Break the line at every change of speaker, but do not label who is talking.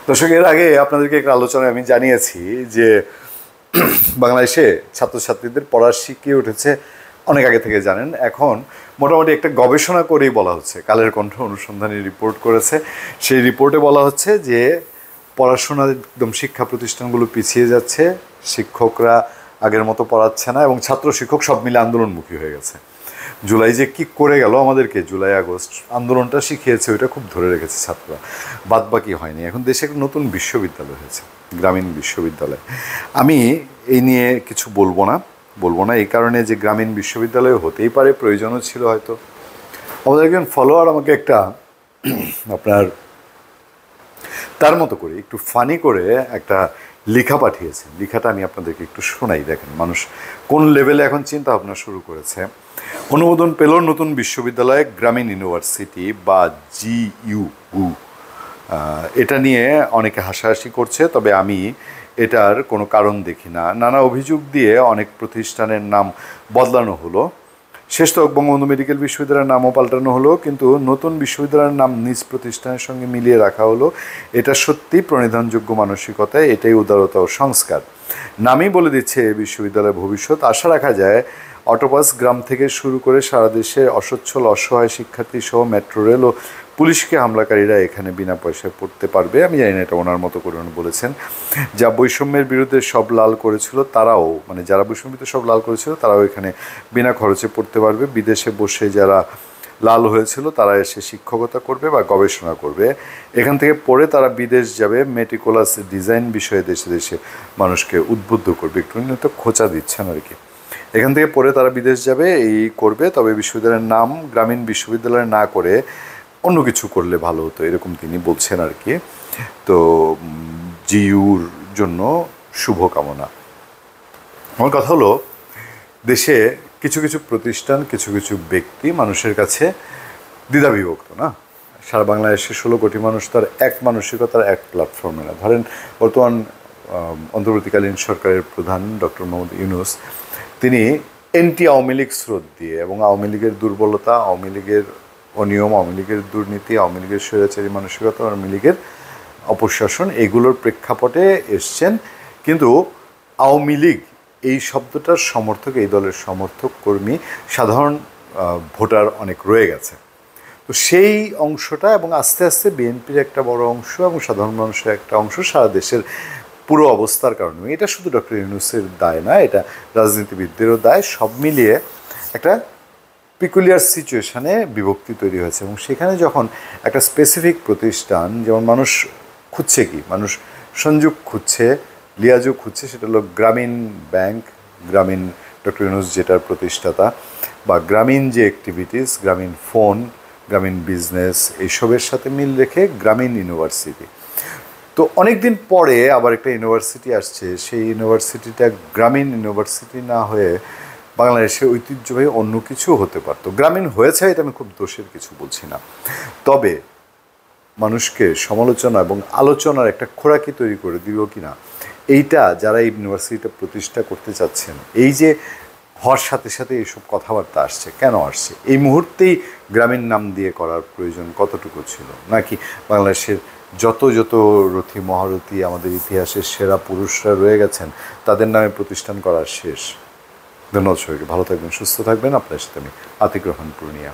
দর্শক, এর আগে আপনাদেরকে একটা আলোচনায় আমি জানিয়েছি যে বাংলাদেশে ছাত্রছাত্রীদের পড়ার শিখিয়ে উঠেছে অনেক আগে থেকে জানেন। এখন মোটামুটি একটা গবেষণা করেই বলা হচ্ছে, কালের কণ্ঠ অনুসন্ধানী রিপোর্ট করেছে, সেই রিপোর্টে বলা হচ্ছে যে পড়াশোনা একদম শিক্ষা প্রতিষ্ঠানগুলো পিছিয়ে যাচ্ছে, শিক্ষকরা আগের মতো পড়াচ্ছে না এবং ছাত্র শিক্ষক সব মিলে আন্দোলনমুখী হয়ে গেছে। জুলাই যে কি করে গেল আমাদেরকে, জুলাই আগস্ট আন্দোলনটা শিখিয়েছে, ওইটা খুব ধরে রেখেছে ছাত্ররা, বাদ বাকি হয়নি। এখন দেশে একটা নতুন বিশ্ববিদ্যালয় হয়েছে, গ্রামীণ বিশ্ববিদ্যালয়। আমি এই নিয়ে কিছু বলবো না এই কারণে যে গ্রামীণ বিশ্ববিদ্যালয় হতেই পারে, প্রয়োজনও ছিল হয়তো। আমাদের একজন ফলোয়ার আমাকে একটা আপনার তার মতো করে একটু ফানি করে একটা লেখা পাঠিয়েছেন। লেখাটা আমি আপনাদেরকে একটু শোনাই, দেখেন মানুষ কোন লেভেলে এখন চিন্তা ভাবনা শুরু করেছে। অনুমোদন পেল নতুন বিশ্ববিদ্যালয় গ্রামীণ ইউনিভার্সিটি বা GUU। এটা নিয়ে অনেকে হাসাহাসি করছে, তবে আমি এটার কোনো কারণ দেখি না। নানা অভিযোগ দিয়ে অনেক প্রতিষ্ঠানের নাম বদলানো হলো, শেষতক বঙ্গবন্ধু মেডিকেল বিশ্ববিদ্যালয়ের নামও পাল্টানো হলো, কিন্তু নতুন বিশ্ববিদ্যালয়ের নাম নিজ প্রতিষ্ঠানের সঙ্গে মিলিয়ে রাখা হলো। এটা সত্যি প্রণিধানযোগ্য মানসিকতায়, এটাই উদারতা ও সংস্কার। নামই বলে দিচ্ছে বিশ্ববিদ্যালয়ের ভবিষ্যৎ। আশা রাখা যায় অটোপাস গ্রাম থেকে শুরু করে সারা দেশে অসচ্ছল অসহায় শিক্ষার্থী সহ মেট্রো রেল ও পুলিশকে হামলাকারীরা এখানে বিনা পয়সায় পড়তে পারবে। আমি জানি না এটা ওনার মতো করে উনি বলেছেন। যা বৈষম্যের বিরুদ্ধে সব লাল করেছিল তারাও, মানে যারা বৈষম্যের সব লাল করেছিল তারাও এখানে বিনা খরচে পড়তে পারবে। বিদেশে বসে যারা লাল হয়েছিল তারা এসে শিক্ষকতা করবে বা গবেষণা করবে। এখান থেকে পড়ে তারা বিদেশ যাবে, মেটিকুলাস ডিজাইন বিষয়ে দেশে দেশে মানুষকে উদ্বুদ্ধ করবে। একটু তো খোঁচা দিচ্ছেন আর কি। এখান থেকে পড়ে তারা বিদেশ যাবে, এই করবে। তবে বিশ্ববিদ্যালয়ের নাম গ্রামীণ বিশ্ববিদ্যালয় না করে অন্য কিছু করলে ভালো হতো, এরকম তিনি বলছেন আর কি। তো GUর জন্য শুভকামনা। আমার কথা হলো, দেশে কিছু কিছু প্রতিষ্ঠান, কিছু কিছু ব্যক্তি মানুষের কাছে দ্বিধাবিভক্ত না। সারা বাংলাদেশে 16 কোটি মানুষ তার এক মানসিকতার, এক প্ল্যাটফর্মে না। ধরেন বর্তমান অন্তর্বর্তীকালীন সরকারের প্রধান ডক্টর মোহাম্মদ ইউনূস, তিনি এন্টি আওয়ামী লীগ স্রোত দিয়ে এবং আওয়ামী লীগের দুর্বলতা, আওয়ামী লীগের অনিয়ম, আওয়ামী লীগের দুর্নীতি, আওয়ামী লীগের স্বৈরাচারী মানসিকতা, আওয়ামী লীগের অপশাসন, এগুলোর প্রেক্ষাপটে এসছেন। কিন্তু আওয়ামী লীগ এই শব্দটার সমর্থক, এই দলের সমর্থক কর্মী, সাধারণ ভোটার অনেক রয়ে গেছে। তো সেই অংশটা এবং আস্তে আস্তে বিএনপির একটা বড় অংশ এবং সাধারণ মানুষের একটা অংশ সারা দেশের পুরো অবস্থার কারণে, এটা শুধু ডক্টর ইউনূসের দায় না, এটা রাজনীতিবিদদেরও দায়। সব মিলিয়ে একটা পিকুলিয়ার সিচুয়েশানে বিভক্তি তৈরি হয়েছে। এবং সেখানে যখন একটা স্পেসিফিক প্রতিষ্ঠান, যেমন মানুষ খুঁজছে কি, মানুষ সংযোগ খুঁজছে, লিয়াজোগ খুঁজছে, সেটা হলো গ্রামীণ ব্যাংক, গ্রামীণ ডক্টর ইউনূস যেটার প্রতিষ্ঠাতা, বা গ্রামীণ যে অ্যাক্টিভিটিস, গ্রামীণ ফোন, গ্রামীণ বিজনেস, এইসবের সাথে মিল রেখে গ্রামীণ ইউনিভার্সিটি। তো অনেক দিন পরে আবার একটা ইউনিভার্সিটি আসছে, সেই ইউনিভার্সিটিটা গ্রামীণ ইউনিভার্সিটি না হয়ে বাংলাদেশে ঐতিহ্যবাহী অন্য কিছু হতে পারতো। গ্রামীণ হয়েছে, এটা আমি খুব দোষের কিছু বলছি না, তবে মানুষকে সমালোচনা এবং আলোচনার একটা খোরাকি তৈরি করে দিল কি না, এইটা যারা এই ইউনিভার্সিটিটা প্রতিষ্ঠা করতে চাচ্ছেন, এই যে হওয়ার সাথে সাথে এইসব কথাবার্তা আসছে, কেন আসছে? এই মুহূর্তেই গ্রামীণ নাম দিয়ে করার প্রয়োজন কতটুকু ছিল? নাকি বাংলাদেশের যত যত রথী মহারথী, আমাদের ইতিহাসের সেরা পুরুষরা রয়ে গেছেন, তাদের নামে প্রতিষ্ঠান করার শেষ? ধন্যবাদ সবাইকে, ভালো থাকবেন, সুস্থ থাকবেন। আপনার সাথে আমি আতিক রহমান পূর্ণিয়া।